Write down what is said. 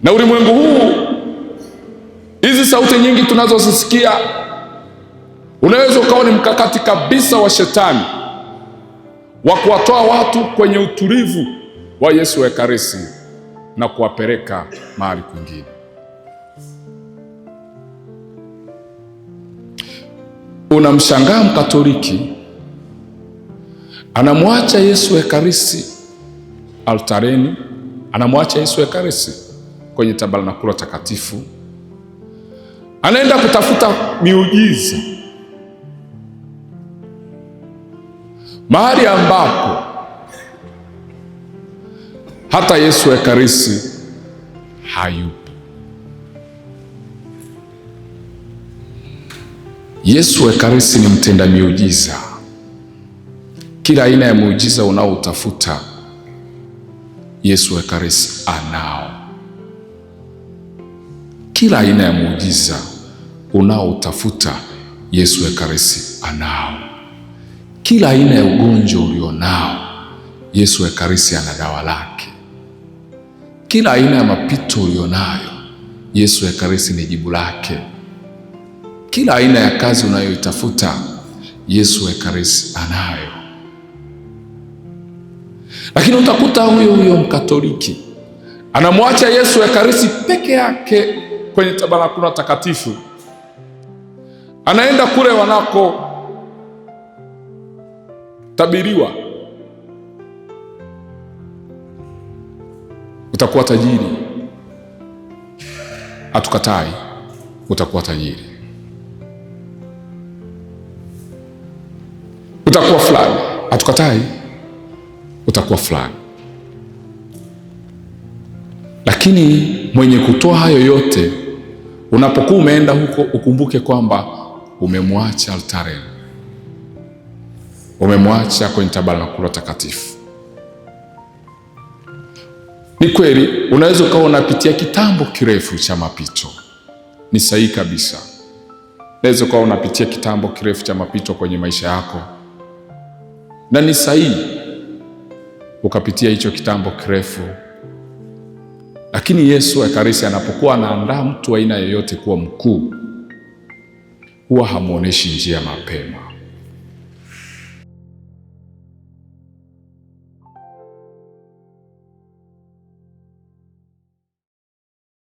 Na ulimwengu huu, hizi sauti nyingi tunazozisikia, unaweza ukawa ni mkakati kabisa wa shetani wa kuwatoa watu kwenye utulivu wa Yesu wa Ekaristi na kuwapeleka mahali kwingine. Unamshangaa Mkatoliki anamwacha Yesu wa Ekaristi altareni, anamwacha Yesu wa Ekaristi kwenye tabernakulo takatifu, anaenda kutafuta miujiza mahali ambapo hata Yesu wa Ekaristi hayupo. Yesu wa Ekaristi ni mtenda miujiza. Kila aina ya muujiza unaoutafuta Yesu wa Ekaristi anao. Kila aina ya muujiza unaoutafuta Yesu wa Ekaristi anao. Kila aina ya ugonjwa ulionao Yesu wa Ekaristi ana dawa lake. Kila aina ya mapito ulionayo Yesu wa Ekaristi ni jibu lake. Kila aina ya kazi unayoitafuta Yesu wa Ekaristi anayo. Lakini utakuta huyo Mkatoliki anamwacha Yesu wa Ekaristi peke yake kwenye tabernakulo takatifu, anaenda kule wanako tabiriwa. Utakuwa tajiri, hatukatai, utakuwa tajiri. Utakuwa fulani, hatukatai, utakuwa fulani. Lakini mwenye kutoa hayo yote, unapokuwa umeenda huko, ukumbuke kwamba umemwacha altareni, umemwacha kwenye tabernakulo takatifu. Ni kweli unaweza ukawa unapitia kitambo kirefu cha mapito, ni sahihi kabisa. Unaweza ukawa unapitia kitambo kirefu cha mapito kwenye maisha yako, na ni sahihi ukapitia hicho kitambo kirefu. Lakini Yesu wa Ekaristi anapokuwa anaandaa mtu aina yoyote kuwa mkuu, huwa hamuoneshi njia mapema.